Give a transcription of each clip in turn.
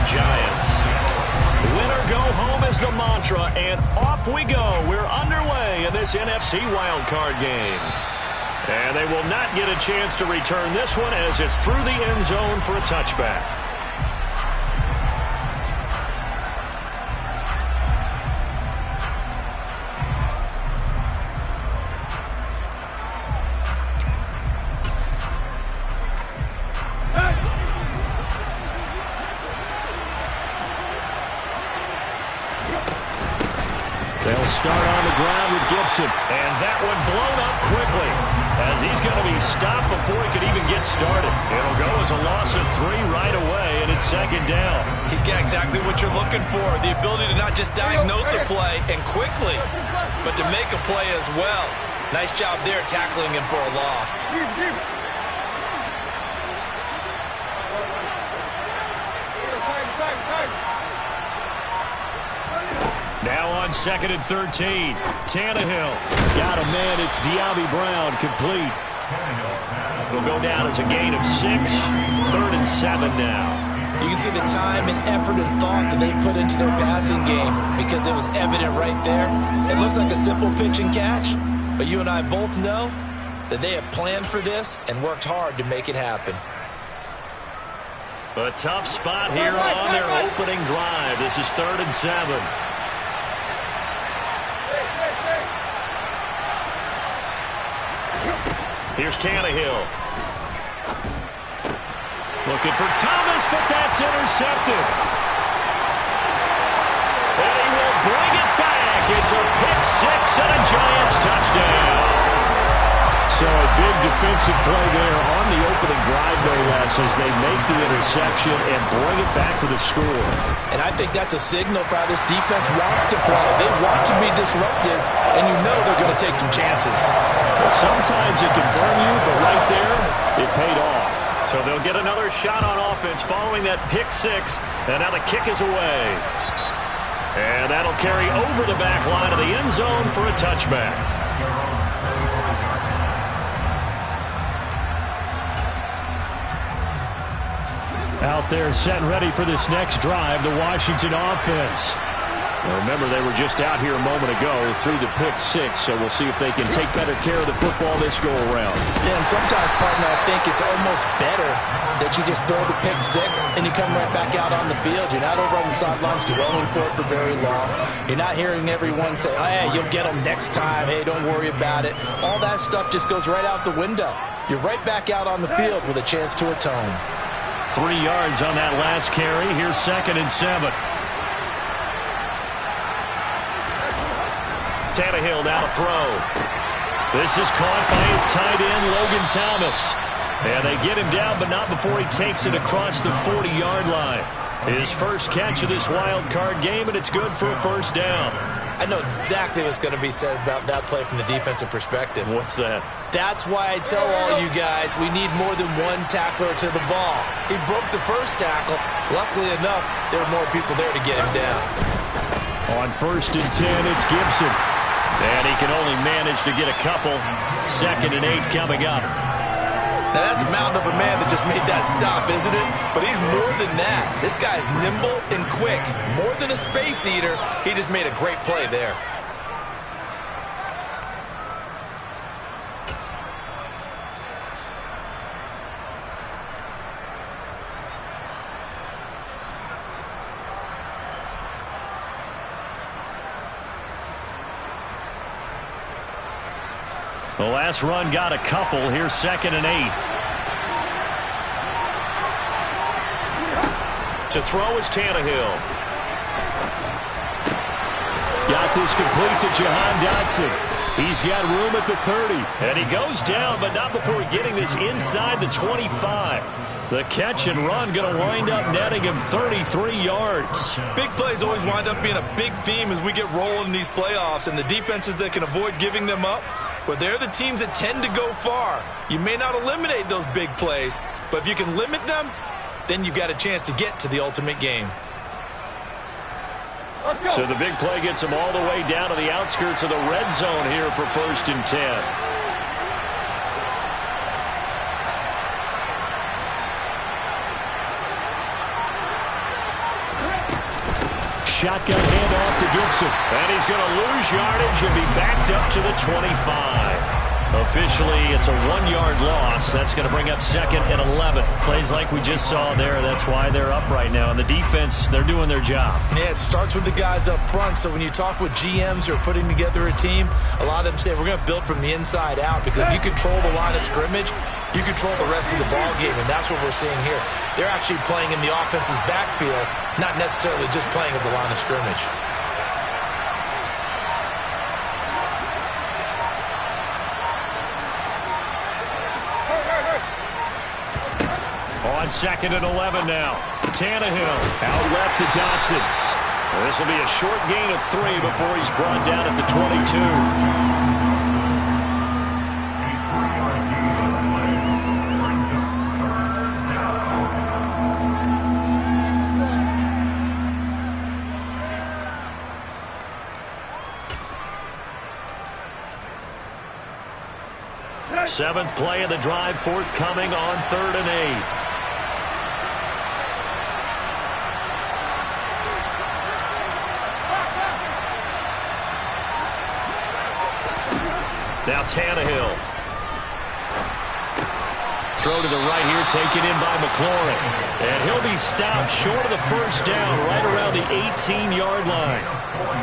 Giants. Winner go home is the mantra, and off we go. We're underway in this NFC wildcard game. And they will not get a chance to return this one as it's through the end zone for a touchback. They'll start on the ground with Gibson. And that one blown up quickly as he's going to be stopped before he could even get started. It'll go as a loss of 3 right away, and it's second down. He's got exactly what you're looking for, the ability to not just diagnose a play and quickly, but to make a play as well. Nice job there tackling him for a loss. Now on 2nd and 13. Tannehill. Got a man. It's De'Ami Brown. Complete. Will go down as a gain of 6. 3rd and 7 now. You can see the time and effort and thought that they put into their passing game because it was evident right there. It looks like a simple pitch and catch, but you and I both know that they have planned for this and worked hard to make it happen. A tough spot here on their opening drive. This is 3rd and 7. Here's Tannehill. Looking for Thomas, but that's intercepted. And he will bring it back. It's a pick 6 and a Giants touchdown. So a big defensive play there on the opening drive, no less, as they make the interception and bring it back for the score. And I think that's a signal for how this defense wants to play. They want to be disruptive, and you know they're going to take some chances. Well, sometimes it can burn you, but right there, it paid off. So they'll get another shot on offense following that pick 6, and now the kick is away. And that'll carry over the back line of the end zone for a touchback. Out there set and ready for this next drive, the Washington offense. Well, remember, they were just out here a moment ago through the pick 6, so we'll see if they can take better care of the football this go-around. Yeah, and sometimes, partner, I think it's almost better that you just throw the pick 6 and you come right back out on the field. You're not over on the sidelines dwelling for it for very long. You're not hearing everyone say, hey, you'll get them next time. Hey, don't worry about it. All that stuff just goes right out the window. You're right back out on the field with a chance to atone. 3 yards on that last carry. Here's 2nd and 7. Tannehill now to throw. This is caught by his tight end, Logan Thomas. And they get him down, but not before he takes it across the 40-yard line. His first catch of this wild card game, and it's good for a first down. I know exactly what's going to be said about that play from the defensive perspective. What's that? That's why I tell all you guys we need more than one tackler to the ball. He broke the first tackle. Luckily enough, there are more people there to get him down. On 1st and 10, it's Gibson. And he can only manage to get a couple. 2nd and 8 coming up. Now that's a mountain of a man that just made that stop, isn't it? But he's more than that. This guy's nimble and quick. More than a space eater, he just made a great play there. The last run got a couple. Here's 2nd and 8. To throw is Tannehill. Got this complete to Jahan Dotson. He's got room at the 30. And he goes down, but not before getting this inside the 25. The catch and run going to wind up netting him 33 yards. Big plays always wind up being a big theme as we get rolling in these playoffs, and the defenses that can avoid giving them up, but they're the teams that tend to go far. You may not eliminate those big plays, but if you can limit them, then you've got a chance to get to the ultimate game. So the big play gets him all the way down to the outskirts of the red zone here for 1st and 10. shotgun handoff to Gibson. And he's going to lose yardage and be backed up to the 25. Officially, it's a 1-yard loss. That's going to bring up 2nd and 11. Plays like we just saw there. That's why they're up right now. And the defense, they're doing their job. Yeah, it starts with the guys up front. So when you talk with GMs who are putting together a team, a lot of them say we're going to build from the inside out, because if you control the line of scrimmage, you control the rest of the ball game, and that's what we're seeing here. They're actually playing in the offense's backfield, not necessarily just playing at the line of scrimmage. On 2nd and 11 now. Tannehill out left to Dotson. This will be a short gain of 3 before he's brought down at the 22. Seventh play of the drive forthcoming on 3rd and 8. Now Tannehill. Throw to the right here, taken in by McLaurin. And he'll be stopped short of the first down, right around the 18-yard line.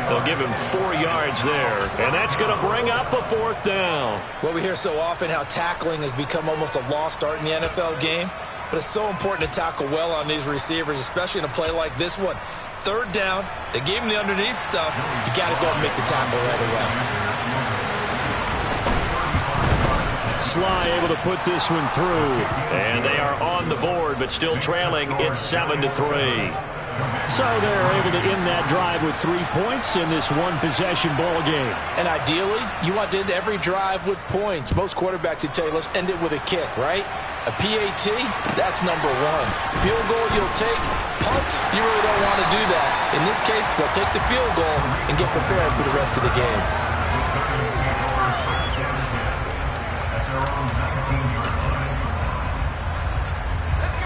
They'll give him 4 yards there, and that's going to bring up a 4th down. Well, we hear so often how tackling has become almost a lost art in the NFL game, but it's so important to tackle well on these receivers, especially in a play like this one. 3rd down, they gave him the underneath stuff. You got to go and make the tackle right away. Sly able to put this one through. And they are on the board, but still trailing. It's 7-3. So they're able to end that drive with 3 points in this one-possession ball game. And ideally, you want to end every drive with points. Most quarterbacks would tell you, let's end it with a kick, right? A PAT, that's number 1. Field goal you'll take. Punts, you really don't want to do that. In this case, they'll take the field goal and get prepared for the rest of the game.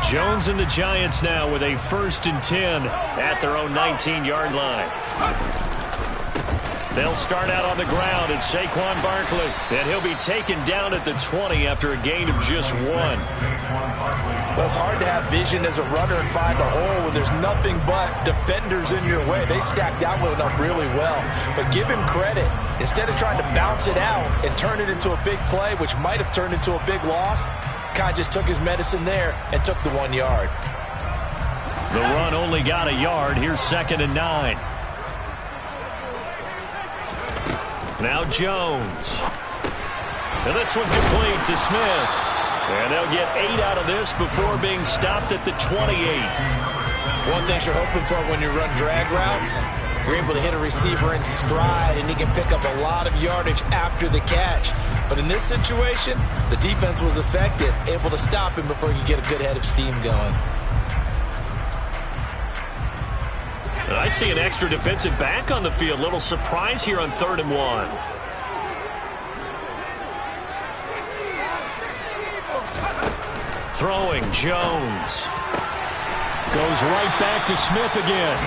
Jones and the Giants now with a 1st and 10 at their own 19-yard line. They'll start out on the ground at Saquon Barkley, and he'll be taken down at the 20 after a gain of just 1. Well, it's hard to have vision as a runner and find a hole when there's nothing but defenders in your way. They stacked that one up really well. But give him credit. Instead of trying to bounce it out and turn it into a big play, which might have turned into a big loss, kind of just took his medicine there and took the 1 yard. The run only got a yard. Here's 2nd and 9. Now Jones. And this one complete to Smith. And they'll get 8 out of this before being stopped at the 28. One thing you're hoping for when you run drag routes, you're able to hit a receiver in stride, and he can pick up a lot of yardage after the catch. But in this situation, the defense was effective, able to stop him before he could get a good head of steam going. And I see an extra defensive back on the field. Little surprise here on 3rd and 1. Throwing, Jones. Goes right back to Smith again.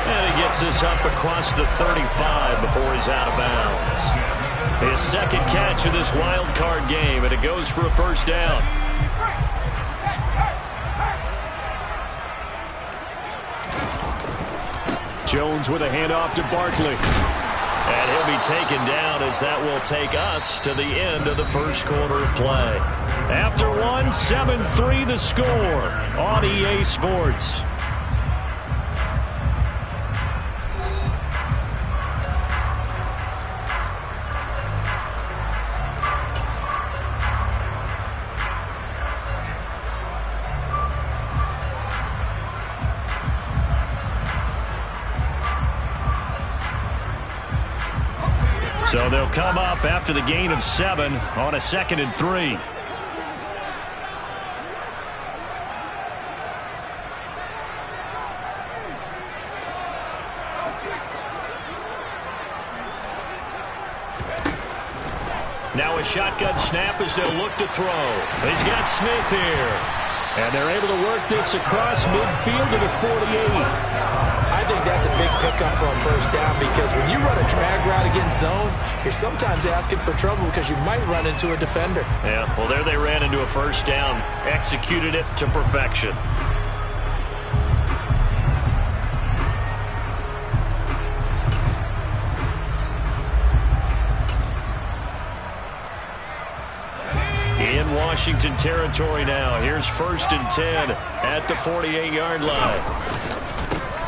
And he gets this up across the 35 before he's out of bounds. His 2nd catch of this wild card game, and it goes for a 1st down. Jones with a handoff to Barkley. And he'll be taken down as that will take us to the end of the 1st quarter of play. After 1, 7-3 the score on EA Sports. So they'll come up after the gain of 7 on a 2nd and 3. Now a shotgun snap as they'll look to throw. He's got Smith here. And they're able to work this across midfield to the 48. I think that's a big pickup for a first down because when you run a drag route against zone, you're sometimes asking for trouble because you might run into a defender. Yeah, well, there they ran into a first down, executed it to perfection. In Washington territory now. Here's 1st and 10 at the 48-yard line.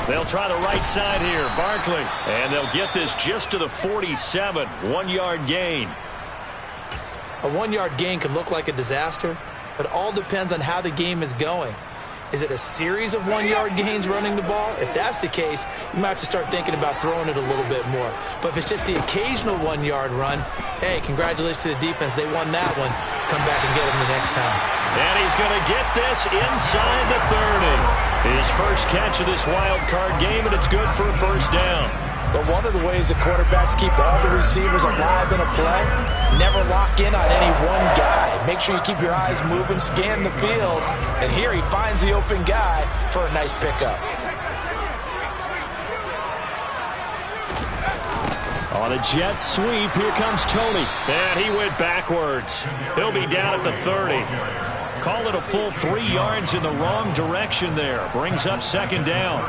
They'll try the right side here. Barkley. And they'll get this just to the 47. 1-yard gain. A 1-yard gain can look like a disaster, but it all depends on how the game is going. Is it a series of 1-yard gains running the ball? If that's the case, you might have to start thinking about throwing it a little bit more. But if it's just the occasional 1-yard run, hey, congratulations to the defense. They won that one. Come back and get them the next time. And he's going to get this inside the 30. His first catch of this wild card game, and it's good for a first down. But one of the ways the quarterbacks keep all the receivers alive in a play, never lock in on any one guy. Make sure you keep your eyes moving, scan the field, and here he finds the open guy for a nice pickup. On a jet sweep, here comes Tony. And he went backwards. He'll be down at the 30. Call it a full 3 yards in the wrong direction there. Brings up 2nd down.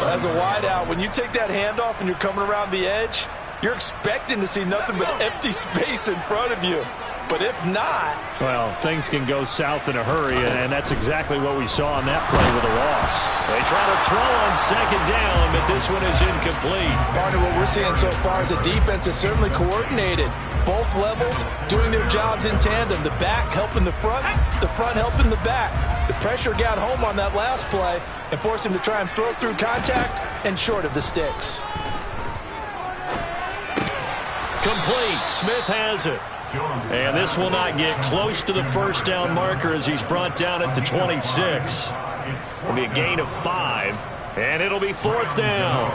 As a wideout, when you take that handoff and you're coming around the edge, you're expecting to see nothing but empty space in front of you. But if not... Well, things can go south in a hurry, and that's exactly what we saw on that play with a loss. They try to throw on 2nd down, but this one is incomplete. Partner, what we're seeing so far is the defense is certainly coordinated. Both levels doing their jobs in tandem. The back helping the front helping the back. The pressure got home on that last play and forced him to try and throw through contact and short of the sticks. Complete. Smith has it. And this will not get close to the first down marker as he's brought down at the 26. It'll be a gain of 5, and it'll be 4th down.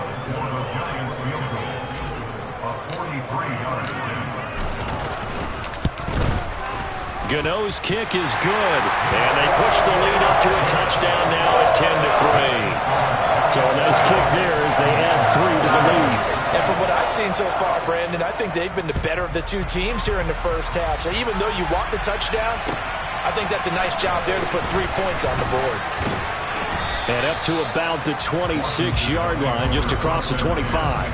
Gano's kick is good, and they push the lead up to a touchdown now at 10-3. So a nice kick there as they add 3 to the lead. And from what I've seen so far, Brandon, I think they've been the better of the two teams here in the first half. So even though you want the touchdown, I think that's a nice job there to put 3 points on the board. And up to about the 26-yard line, just across the 25.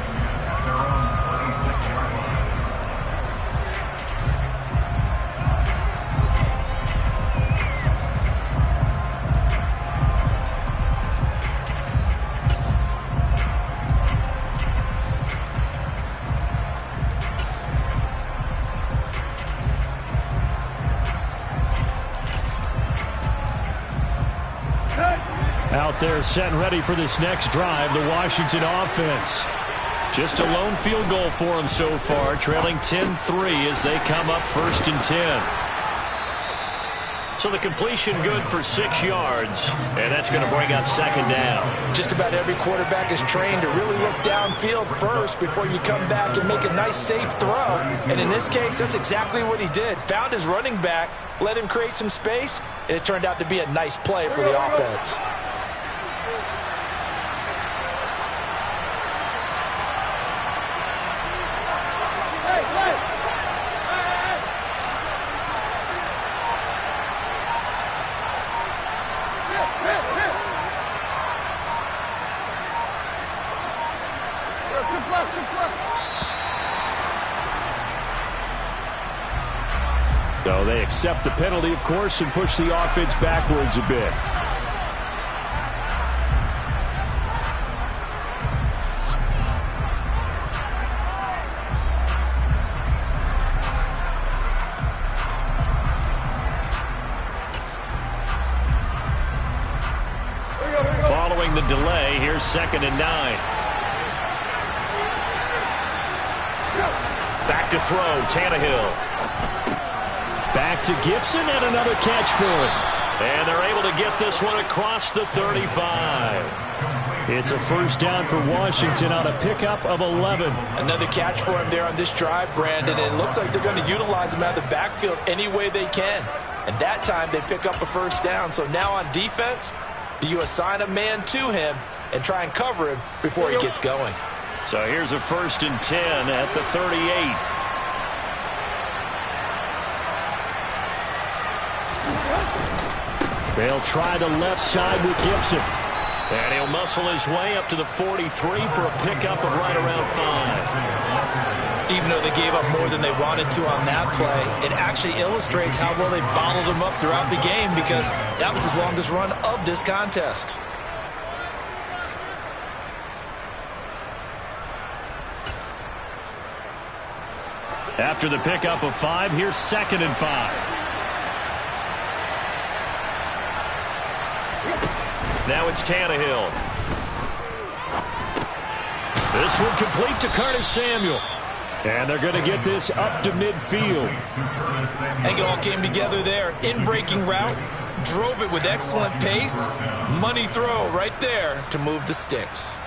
Out there set and ready for this next drive, the Washington offense. Just a lone field goal for them so far, trailing 10-3 as they come up 1st and 10. So the completion good for 6 yards, and that's going to bring up 2nd down. Just about every quarterback is trained to really look downfield first before you come back and make a nice, safe throw. And in this case, that's exactly what he did. Found his running back, let him create some space, and it turned out to be a nice play for the offense. So they accept the penalty, of course, and push the offense backwards a bit. Following the delay, here's 2nd and 9. Back to throw, Tannehill. Back to Gibson, and another catch for him. And they're able to get this one across the 35. It's a first down for Washington on a pickup of 11. Another catch for him there on this drive, Brandon, and it looks like they're going to utilize him out of the backfield any way they can. And that time they pick up a first down. So now on defense, do you assign a man to him, and try and cover him before he gets going. So here's a 1st and 10 at the 38. They'll try the left side with Gibson. And he'll muscle his way up to the 43 for a pickup of right around 5. Even though they gave up more than they wanted to on that play, it actually illustrates how well they bottled him up throughout the game, because that was his longest run of this contest. After the pickup of 5, here's 2nd and 5. Now it's Tannehill. This one complete to Curtis Samuel. And they're going to get this up to midfield. I think it all came together there. In-breaking route, drove it with excellent pace. Money throw right there to move the sticks.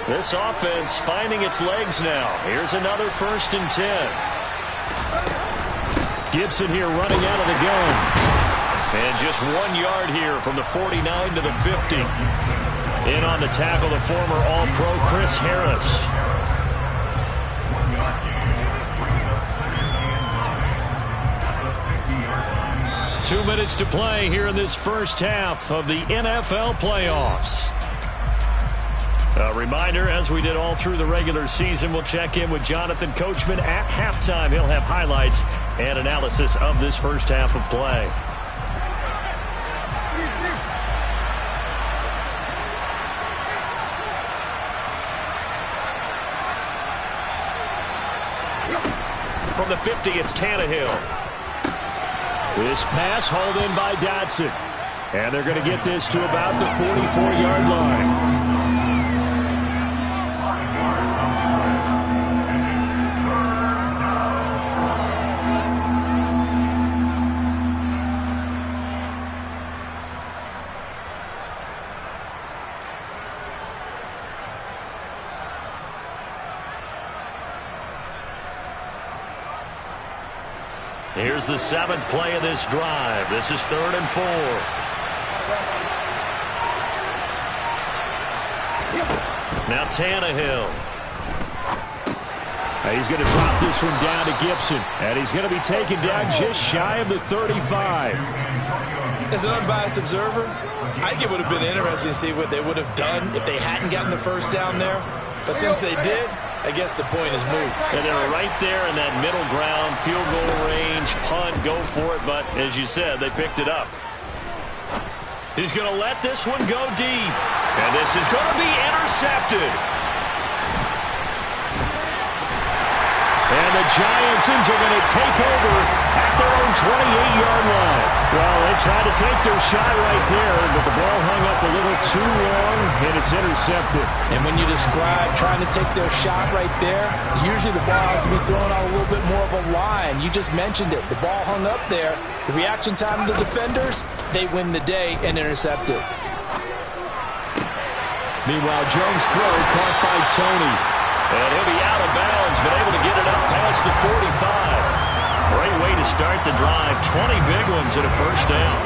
This offense finding its legs now. Here's another 1st and 10. Gibson here running out of the gun. And just 1 yard here from the 49 to the 50. In on the tackle, the former All-Pro Chris Harris. Two minutes to play here in this first half of the NFL playoffs. A reminder, as we did all through the regular season, we'll check in with Jonathan Coachman at halftime. He'll have highlights and analysis of this first half of play. From the 50, it's Tannehill. This pass hauled in by Dotson. And they're going to get this to about the 44-yard line. Here's the 7th play of this drive. This is 3rd and 4. Now Tannehill. He's going to drop this one down to Gibson. And he's going to be taken down just shy of the 35. As an unbiased observer, I think it would have been interesting to see what they would have done if they hadn't gotten the first down there. But since they did, I guess the point is moot. And they were right there in that middle ground, field goal range, punt, go for it. But as you said, they picked it up. He's going to let this one go deep. And this is going to be intercepted. And the Giants are going to take over at their own 28-yard line. Well, they tried to take their shot right there, but the ball hung up a little too long, and it's intercepted. And when you describe trying to take their shot right there, usually the ball has to be thrown out a little bit more of a line. You just mentioned it. The ball hung up there. The reaction time of the defenders, they win the day and intercept it. Meanwhile, Jones' throw caught by Tony. And he'll be out of bounds, but able to get it up past the 45. Great way to start the drive. 20 big ones and a first down.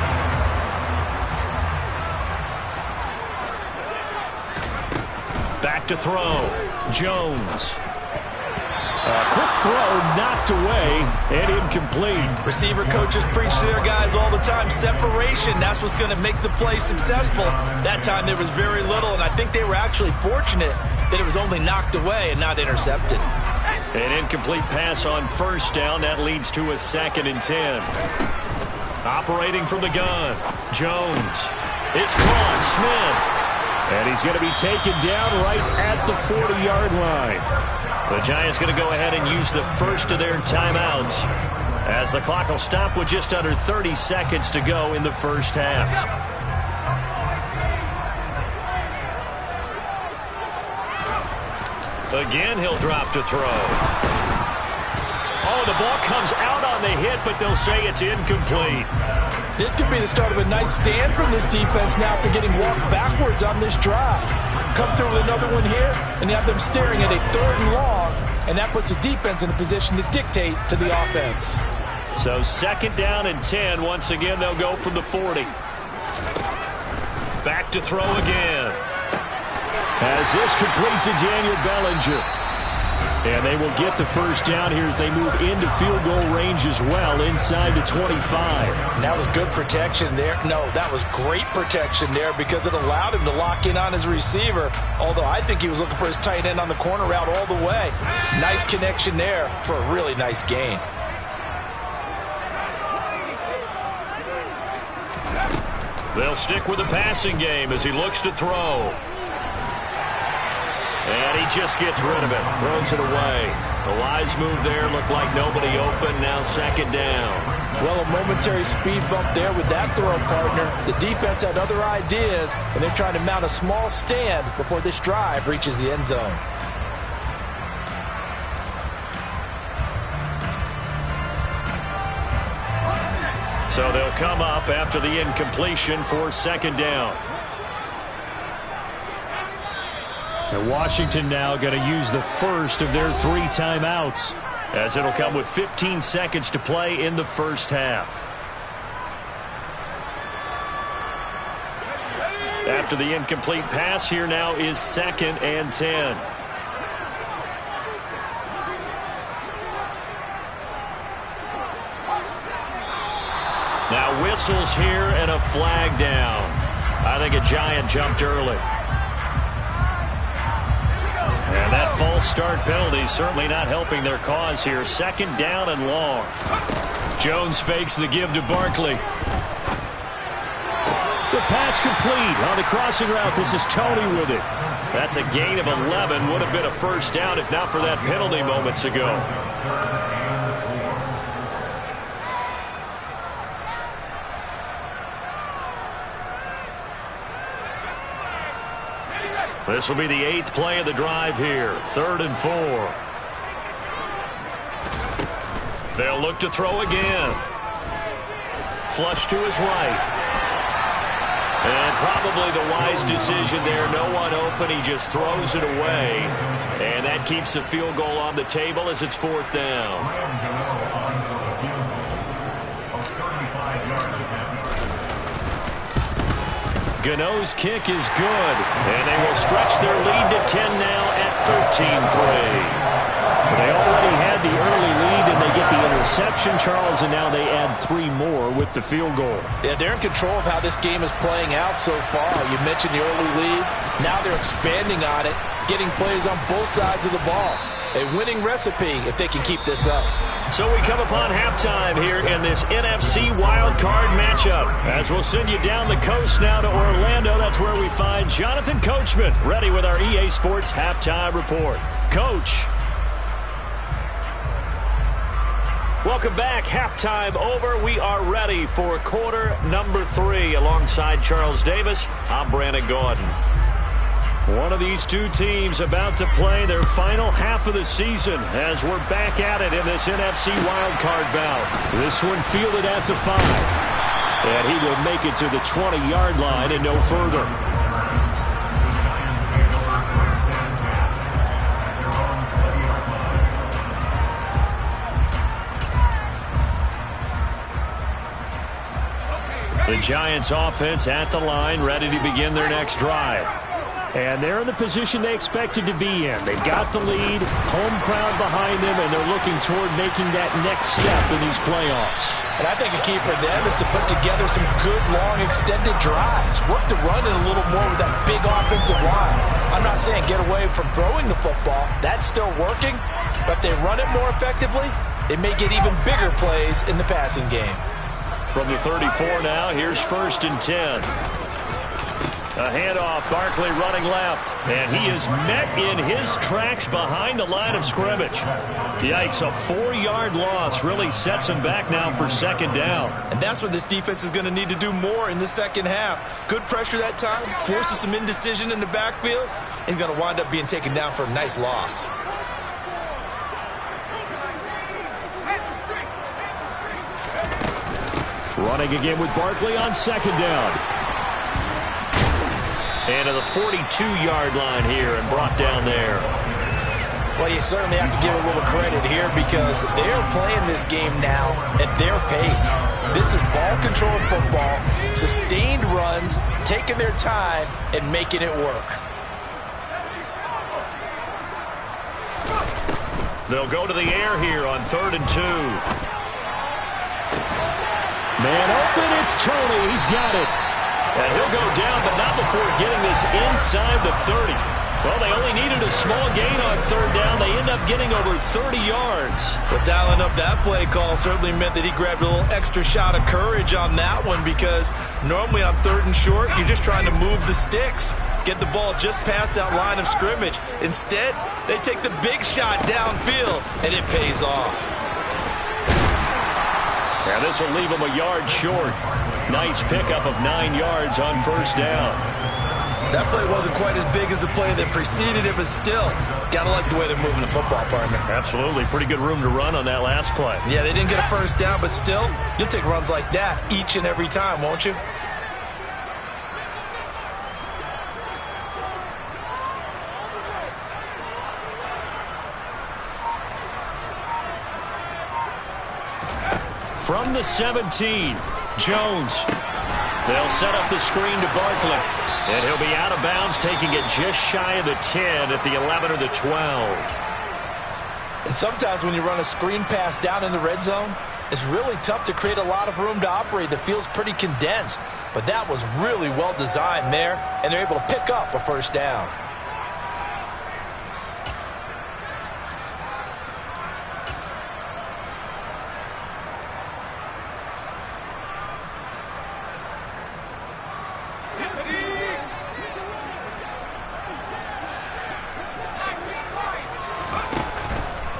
Back to throw. Jones. A quick throw knocked away and incomplete. Receiver coaches preach to their guys all the time. Separation, that's what's going to make the play successful. That time there was very little, and I think they were actually fortunate that it was only knocked away and not intercepted. An incomplete pass on first down. That leads to a 2nd and 10. Operating from the gun. Jones. It's caught. Smith. And he's going to be taken down right at the 40-yard line. The Giants going to go ahead and use the first of their timeouts, as the clock will stop with just under 30 seconds to go in the first half. Again, he'll drop to throw. Oh, the ball comes out on the hit, but they'll say it's incomplete. This could be the start of a nice stand from this defense now for getting walked backwards on this drive. Come through with another one here, and you have them staring at a 3rd and long, and that puts the defense in a position to dictate to the offense. So 2nd down and 10. Once again, they'll go from the 40. Back to throw again. As this complete to Daniel Bellinger. And they will get the first down here as they move into field goal range as well, inside the 25. And that was good protection there. No, that was great protection there because it allowed him to lock in on his receiver, although I think he was looking for his tight end on the corner route all the way. Nice connection there for a really nice gain. They'll stick with the passing game as he looks to throw. And he just gets rid of it, throws it away. The wise move there, looked like nobody open, now second down. Well, a momentary speed bump there with that throw, partner. The defense had other ideas, and they're trying to mount a small stand before this drive reaches the end zone. So they'll come up after the incompletion for second down. And Washington now going to use the first of their 3 timeouts, as it'll come with 15 seconds to play in the first half. After the incomplete pass, here now is 2nd and 10. Now whistles here and a flag down. I think a Giant jumped early. And that false start penalty certainly not helping their cause here. 2nd down and long. Jones fakes the give to Barkley. The pass complete on the crossing route. This is Tony with it. That's a gain of 11. Would have been a first down if not for that penalty moments ago. This will be the 8th play of the drive here. 3rd and 4. They'll look to throw again. Flush to his right. And probably the wise decision there. No one open. He just throws it away. And that keeps the field goal on the table as it's 4th down. Gano's kick is good, and they will stretch their lead to 10 now at 13-3. They already had the early lead, and they get the interception, Charles, and now they add 3 more with the field goal. Yeah, they're in control of how this game is playing out so far. You mentioned the early lead. Now they're expanding on it, getting plays on both sides of the ball. A winning recipe if they can keep this up. So we come upon halftime here in this NFC wildcard matchup. As we'll send you down the coast now to Orlando. That's where we find Jonathan Coachman ready with our EA Sports halftime report. Coach. Welcome back. Halftime over. We are ready for quarter number 3. Alongside Charles Davis, I'm Brandon Gordon. One of these two teams about to play their final half of the season as we're back at it in this NFC wildcard bout. This one fielded at the 5. And he will make it to the 20-yard line and no further. The Giants offense at the line, ready to begin their next drive. And they're in the position they expected to be in. They've got the lead, home crowd behind them, and they're looking toward making that next step in these playoffs. And I think a key for them is to put together some good, long, extended drives. Work the run in a little more with that big offensive line. I'm not saying get away from throwing the football. That's still working. But if they run it more effectively, they may get even bigger plays in the passing game. From the 34 now, here's 1st and 10. A handoff, Barkley running left, and he is met in his tracks behind the line of scrimmage. Yikes, a 4-yard loss really sets him back now for 2nd down. And that's what this defense is going to need to do more in the second half. Good pressure that time, forces some indecision in the backfield. He's going to wind up being taken down for a nice loss. Running again with Barkley on 2nd down. And to the 42-yard line here and brought down there. Well, you certainly have to give a little credit here because they're playing this game now at their pace. This is ball control football, sustained runs, taking their time, and making it work. They'll go to the air here on 3rd and 2. Man open, it's Tony. He's got it. And he'll go down, but not before getting this inside the 30. Well, they only needed a small gain on 3rd down. They end up getting over 30 yards. But dialing up that play call certainly meant that he grabbed a little extra shot of courage on that one, because normally on 3rd and short, you're just trying to move the sticks, get the ball just past that line of scrimmage. Instead, they take the big shot downfield, and it pays off. And this will leave him a yard short. Nice pickup of 9 yards on 1st down. That play wasn't quite as big as the play that preceded it, but still, gotta like the way they're moving the football, partner. Absolutely. Pretty good room to run on that last play. Yeah, they didn't get a 1st down, but still, you'll take runs like that each and every time, won't you? From the 17, Jones. They'll set up the screen to Barkley. And he'll be out of bounds, taking it just shy of the 10 at the 11 or the 12. And sometimes when you run a screen pass down in the red zone, it's really tough to create a lot of room to operate. The field's pretty condensed. But that was really well designed there, and they're able to pick up a 1st down.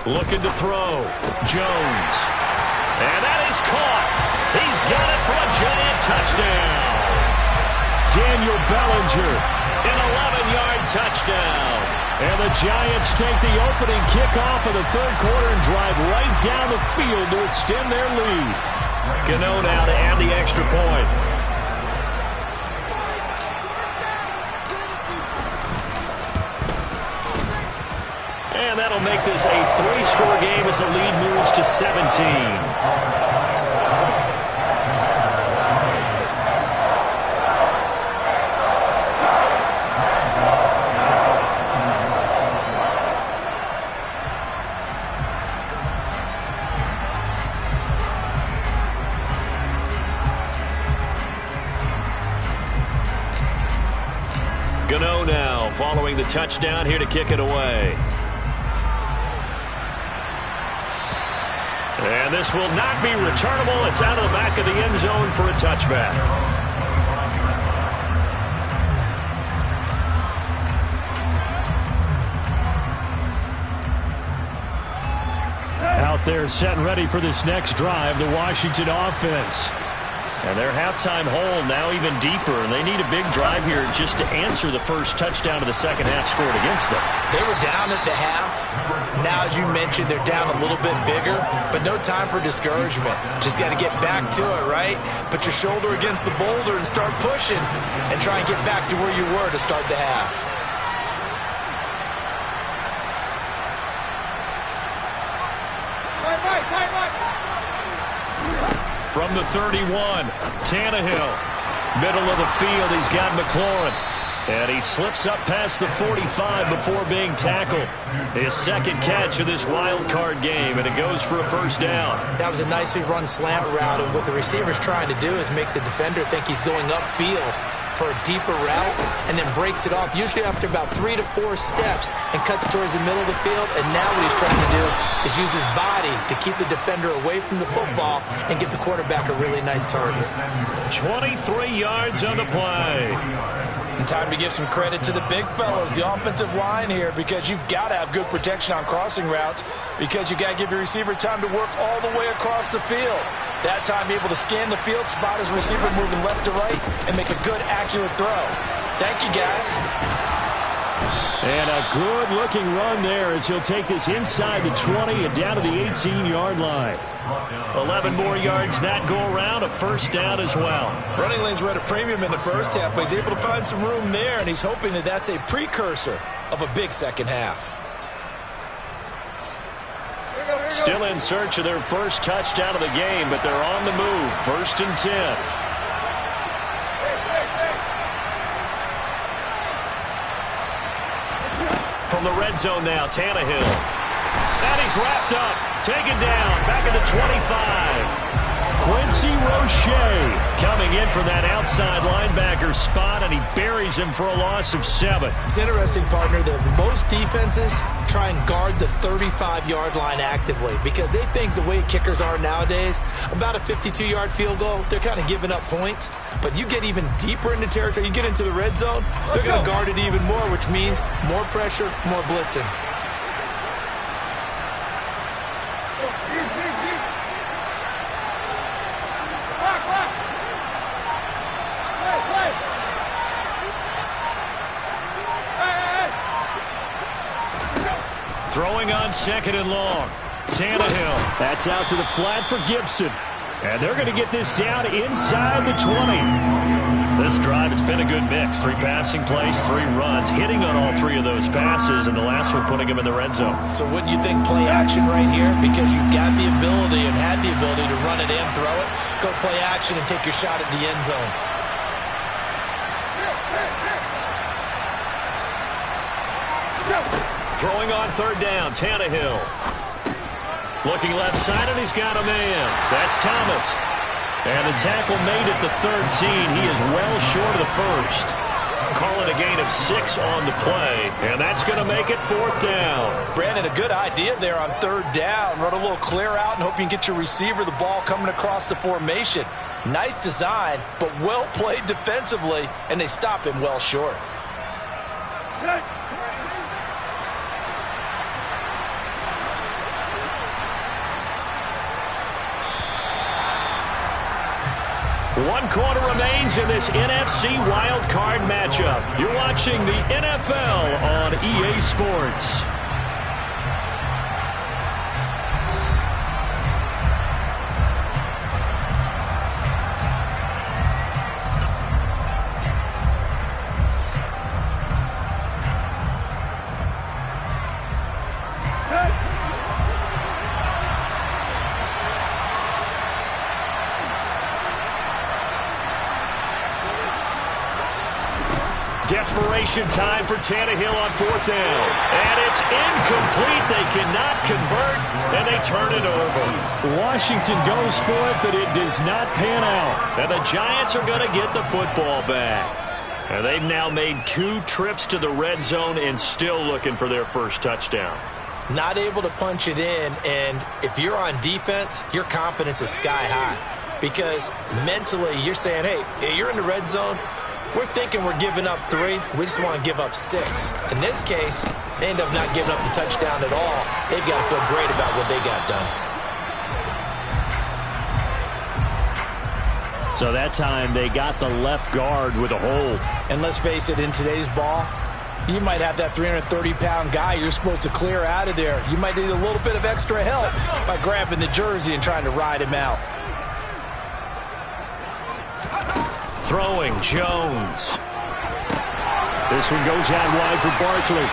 Looking to throw. Jones. And that is caught. He's got it for a giant touchdown. Daniel Bellinger. An 11-yard touchdown. And the Giants take the opening kickoff of the 3rd quarter and drive right down the field to extend their lead. Gano now to add the extra point. And that'll make this a 3-score game as the lead moves to 17. Gano now following the touchdown here to kick it away. And this will not be returnable. It's out of the back of the end zone for a touchback. Out there set and ready for this next drive, the Washington offense. And their halftime hole now even deeper, and they need a big drive here just to answer the first touchdown of the second half scored against them. They were down at the half. Now, as you mentioned, they're down a little bit bigger, but no time for discouragement. Just got to get back to it, right? Put your shoulder against the boulder and start pushing and try and get back to where you were to start the half. From the 31, Tannehill. Middle of the field, he's got McLaurin. And he slips up past the 45 before being tackled. His second catch of this wild card game, and it goes for a 1st down. That was a nicely run slant route, and what the receiver's trying to do is make the defender think he's going upfield for a deeper route, and then breaks it off, usually after about 3 to 4 steps, and cuts towards the middle of the field. And now what he's trying to do is use his body to keep the defender away from the football and give the quarterback a really nice target. 23 yards on the play. And time to give some credit to the big fellas, the offensive line here, because you've got to have good protection on crossing routes, because you got to give your receiver time to work all the way across the field. That time able to scan the field, spot his receiver moving left to right, and make a good, accurate throw. Thank you, guys. And a good-looking run there as he'll take this inside the 20 and down to the 18-yard line. 11 more yards that go around, a 1st down as well. Running lanes were at a premium in the first half, but he's able to find some room there, and he's hoping that that's a precursor of a big second half. Still in search of their first touchdown of the game, but they're on the move. 1st and 10. From the red zone now, Tannehill. And he's wrapped up. Taken down. Back at the 25. Quincy Roche coming in from that outside linebacker spot, and he buries him for a loss of 7. It's interesting, partner, that most defenses try and guard the 35-yard line actively because they think the way kickers are nowadays, about a 52-yard field goal, they're kind of giving up points. But you get even deeper into territory, you get into the red zone, they're going to guard it even more, which means more pressure, more blitzing. Throwing on 2nd and long. Tannehill. That's out to the flat for Gibson. And they're going to get this down inside the 20. This drive, it's been a good mix. 3 passing plays, 3 runs, hitting on all 3 of those passes, and the last one putting him in the red zone. So wouldn't you think play action right here? Because you've got the ability and had the ability to run it in, throw it, go play action and take your shot at the end zone. Throwing on 3rd down, Tannehill. Looking left side, and he's got a man. That's Thomas. And the tackle made at the 13. He is well short of the first. Calling a gain of 6 on the play, and that's going to make it 4th down. Brandon, a good idea there on 3rd down. Run a little clear out and hope you can get your receiver the ball coming across the formation. Nice design, but well played defensively, and they stop him well short. One quarter remains in this NFC wildcard matchup. You're watching the NFL on EA Sports. Desperation time for Tannehill on 4th down. And it's incomplete. They cannot convert, and they turn it over. Washington goes for it, but it does not pan out. And the Giants are going to get the football back. And they've now made 2 trips to the red zone and still looking for their first touchdown. Not able to punch it in, and if you're on defense, your confidence is sky high. Because mentally, you're saying, hey, you're in the red zone. We're thinking we're giving up 3. We just want to give up 6. In this case, they end up not giving up the touchdown at all. They've got to feel great about what they got done. So that time they got the left guard with a hold. And let's face it, in today's ball, you might have that 330-pound guy you're supposed to clear out of there. You might need a little bit of extra help by grabbing the jersey and trying to ride him out. Throwing, Jones. This one goes out wide for Barkley.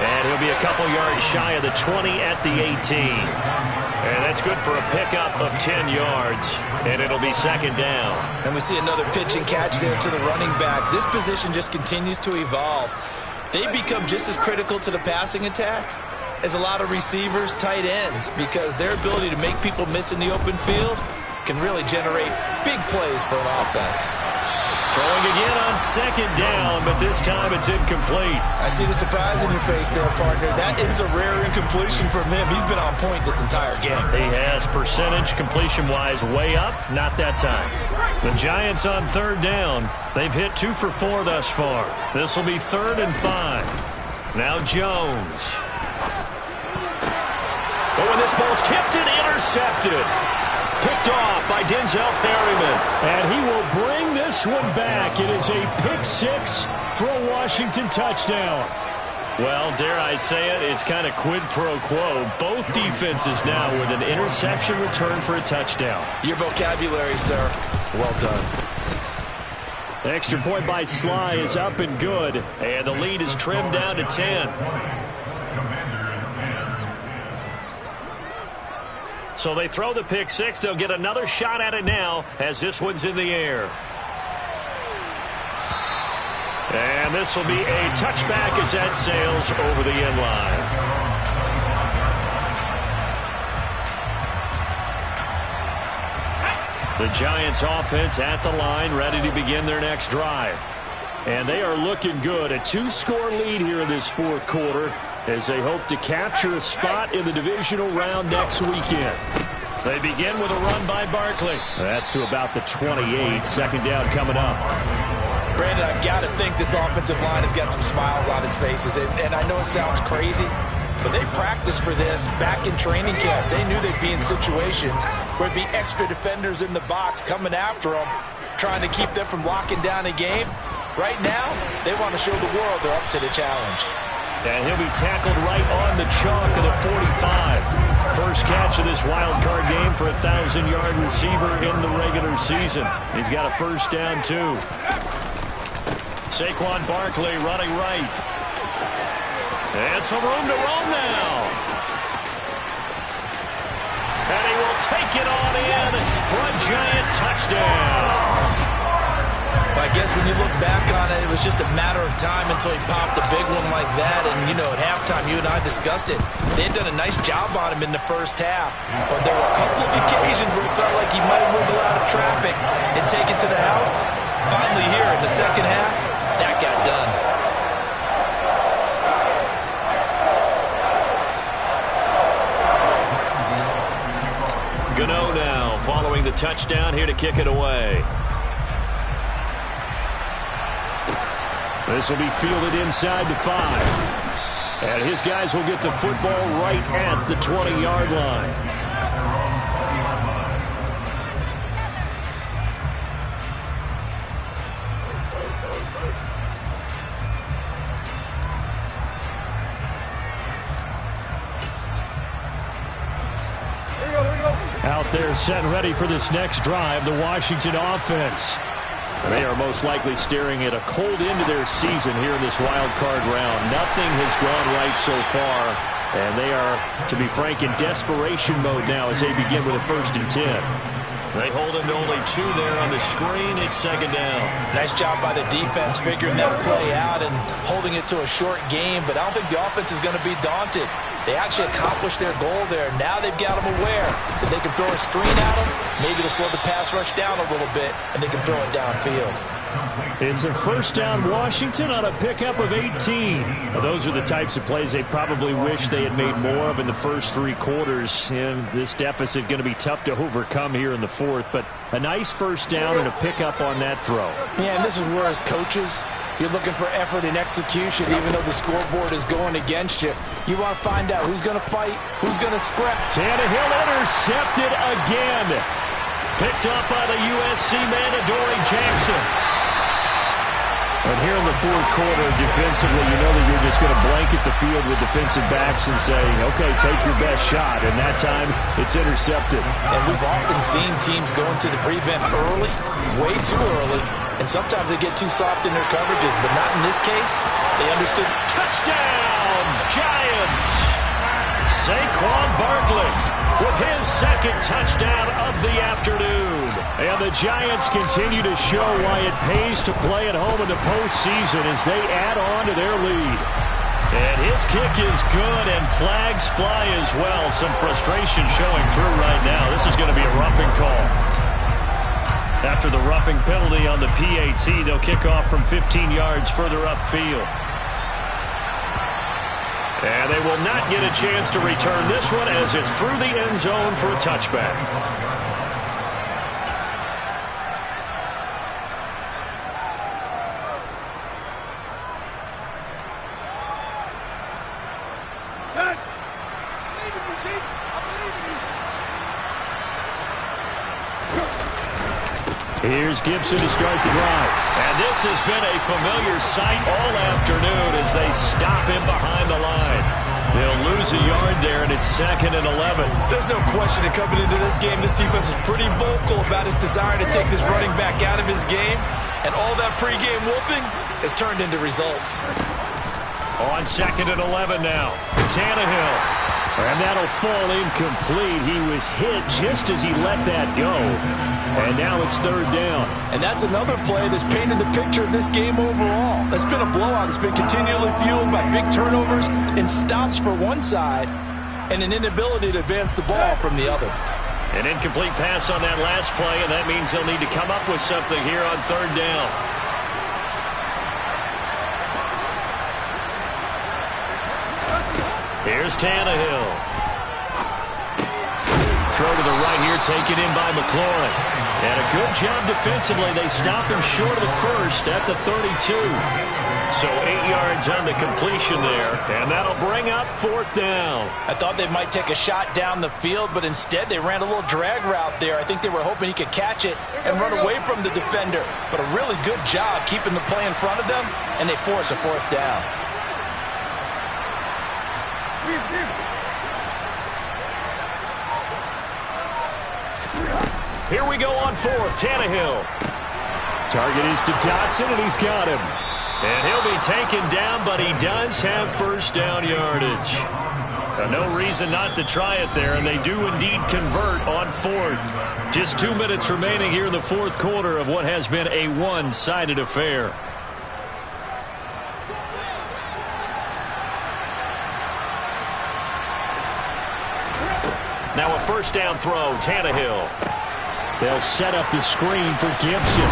And he'll be a couple yards shy of the 20 at the 18. And that's good for a pickup of 10 yards. And it'll be 2nd down. And we see another pitch and catch there to the running back. This position just continues to evolve. They become just as critical to the passing attack as a lot of receivers, tight ends, because their ability to make people miss in the open field can really generate big plays for an offense. Throwing again on 2nd down, but this time it's incomplete. I see the surprise in your face there, partner. That is a rare incompletion from him. He's been on point this entire game. He has percentage completion-wise way up, not that time. The Giants on 3rd down. They've hit 2 for 4 thus far. This will be 3rd and 5. Now Jones. Oh, and this ball's tipped and intercepted. Picked off by Denzel Perryman. And he will bring this one back. It is a pick 6 for a Washington touchdown. Well, dare I say it, it's kind of quid pro quo. Both defenses now with an interception return for a touchdown. Your vocabulary, sir. Well done. Extra point by Sly is up and good. And the lead is trimmed down to 10. So they throw the pick 6. They'll get another shot at it now as this one's in the air. And this will be a touchback as that sails over the end line. The Giants offense at the line, ready to begin their next drive. And they are looking good. A 2-score lead here in this fourth quarter as they hope to capture a spot in the divisional round next weekend. They begin with a run by Barkley. That's to about the 28. Second down coming up. Brandon, I've got to think this offensive line has got some smiles on its faces. And I know it sounds crazy, but they practiced for this back in training camp. They knew they'd be in situations where there'd be extra defenders in the box coming after them, trying to keep them from locking down a game. Right now, they want to show the world they're up to the challenge. And he'll be tackled right on the chalk of the 45. First catch of this wild card game for a 1,000-yard receiver in the regular season. He's got a first down, too. Saquon Barkley running right. And some room to roam now. And he will take it on in for a Giant touchdown. I guess when you look back on it, it was just a matter of time until he popped a big one like that. And, you know, at halftime, you and I discussed it. They had done a nice job on him in the first half. But there were a couple of occasions where it felt like he might wiggle out of traffic and take it to the house. Finally here in the second half, that got done. Gano now following the touchdown here to kick it away. This will be fielded inside the 5. And his guys will get the football right at the 20-yard line. Out there set and ready for this next drive, the Washington offense. They are most likely staring at a cold end to their season here in this wild card round. Nothing has gone right so far, and they are, to be frank, in desperation mode now as they begin with a 1st and 10. They hold him to only 2 there on the screen. It's second down. Nice job by the defense figuring that play out and holding it to a short game, but I don't think the offense is going to be daunted. They actually accomplished their goal there. Now they've got them aware that they can throw a screen at them, maybe to slow the pass rush down a little bit, and they can throw it downfield. It's a first down Washington on a pickup of 18. Now, those are the types of plays they probably wish they had made more of in the first 3 quarters. And this deficit going to be tough to overcome here in the 4th. But a nice first down and a pickup on that throw. Yeah, and this is where as coaches, you're looking for effort and execution, even though the scoreboard is going against you. You want to find out who's going to fight, who's going to scrap. Tannehill intercepted again. Picked up by the USC man, Adoree Jackson. And here in the 4th quarter, defensively, you know that you're just going to blanket the field with defensive backs and say, okay, take your best shot. And that time, it's intercepted. And we've often seen teams go into the prevent early, way too early, and sometimes they get too soft in their coverages, but not in this case. They understood. Touchdown, Giants! Saquon Barkley with his 2nd touchdown of the afternoon. And the Giants continue to show why it pays to play at home in the postseason as they add on to their lead. And his kick is good, and flags fly as well. Some frustration showing through right now. This is going to be a roughing call. After the roughing penalty on the PAT, they'll kick off from 15 yards further upfield. And they will not get a chance to return this one as it's through the end zone for a touchback. Here's Gibson to start the drive. And this has been a familiar sight all afternoon as they stop him behind the line. They'll lose a yard there, and it's 2nd and 11. There's no question that coming into this game, this defense is pretty vocal about its desire to take this running back out of his game. And all that pregame whooping has turned into results. On 2nd and 11 now. Tannehill. And that'll fall incomplete. He was hit just as he let that go. And now it's 3rd down. And that's another play that's painted the picture of this game overall. It's been a blowout. It's been continually fueled by big turnovers and stops for one side and an inability to advance the ball from the other. An incomplete pass on that last play, and that means they'll need to come up with something here on third down. Here's Tannehill. Throw to the right here, taken in by McLaurin. And a good job defensively. They stop him short of the first at the 32. So 8 yards on the completion there, and that'll bring up fourth down. I thought they might take a shot down the field, but instead they ran a little drag route there. I think they were hoping he could catch it and run away from the defender. But a really good job keeping the play in front of them, and they force a fourth down. Here we go on fourth. Tannehill. Target is to Dotson, and he's got him. And he'll be taken down, but he does have first down yardage. No reason not to try it there, and they do indeed convert on fourth. Just 2 minutes remaining here in the fourth quarter of what has been a one-sided affair. Now a first down throw, Tannehill. They'll set up the screen for Gibson.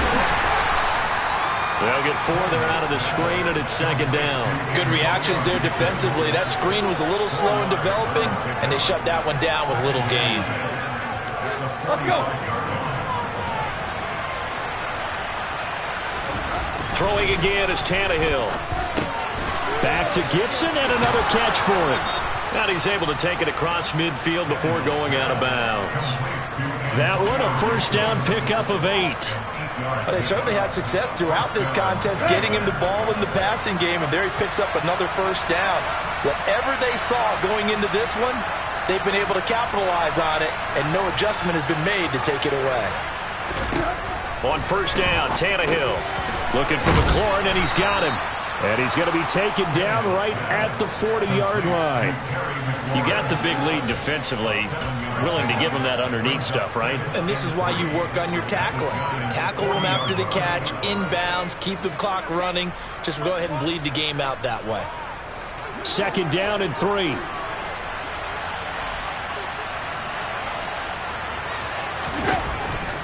They'll get 4 there out of the screen, and it's second down. Good reactions there defensively. That screen was a little slow in developing, and they shut that one down with little gain. Let's go. Throwing again is Tannehill. Back to Gibson, and another catch for him. And he's able to take it across midfield before going out of bounds. That one, a first down pickup of 8. Well, they certainly had success throughout this contest, getting him the ball in the passing game, and there he picks up another first down. Whatever they saw going into this one, they've been able to capitalize on it, and no adjustment has been made to take it away. On first down, Tannehill looking for McLaurin, and he's got him. And he's going to be taken down right at the 40-yard line. You got the big lead defensively, willing to give him that underneath stuff, right? And this is why you work on your tackling. Tackle them after the catch, inbounds, keep the clock running. Just go ahead and bleed the game out that way. Second down and 3.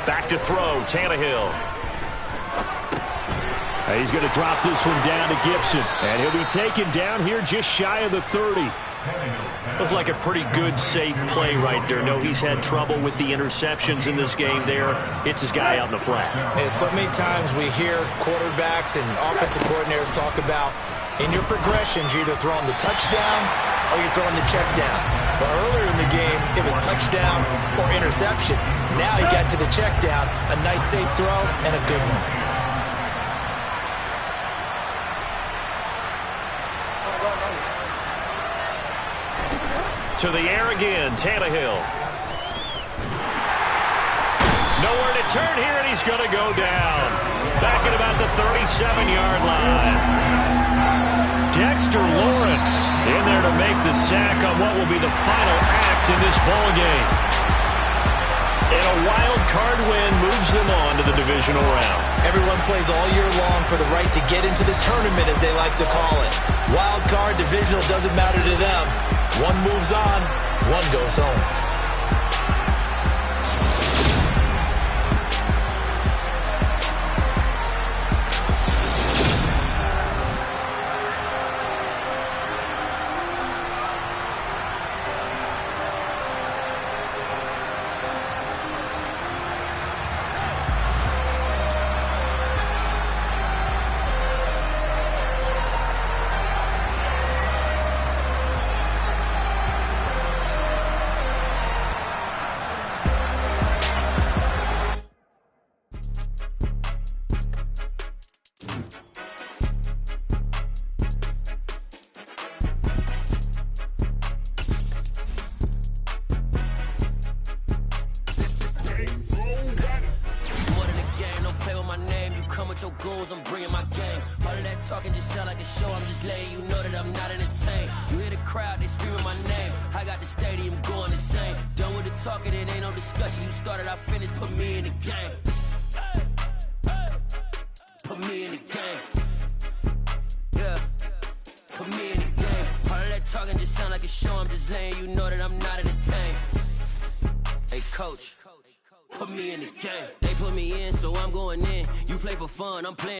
Back to throw, Tannehill. He's going to drop this one down to Gibson. And he'll be taken down here just shy of the 30. Looked like a pretty good, safe play right there. No, he's had trouble with the interceptions in this game there. It's his guy out in the flat. And so many times we hear quarterbacks and offensive coordinators talk about in your progressions, you're either throwing the touchdown or you're throwing the check down. But earlier in the game, it was touchdown or interception. Now he got to the check down, a nice safe throw and a good one. To the air again, Tannehill. Nowhere to turn here, and he's going to go down. Back at about the 37-yard line. Dexter Lawrence in there to make the sack on what will be the final act in this ball game. And a wild card win moves them on to the divisional round. Everyone plays all year long for the right to get into the tournament, as they like to call it. Wild card, divisional, doesn't matter to them. One moves on, one goes home. I'm bringing my game. All of that talking just sound like a show. I'm just letting you know that I'm not entertained. You hear the crowd, they screaming my name. I got the stadium going insane. Done with the talking, it ain't no discussion. You started, I finished, put me in the game. Put me in the game. Yeah. Put me in the game. All of that talking just sound like a show. I'm just letting you know that I'm not entertained. Hey, coach, put me in the game. They put me in, so I'm going in. You play for fun, I'm playing.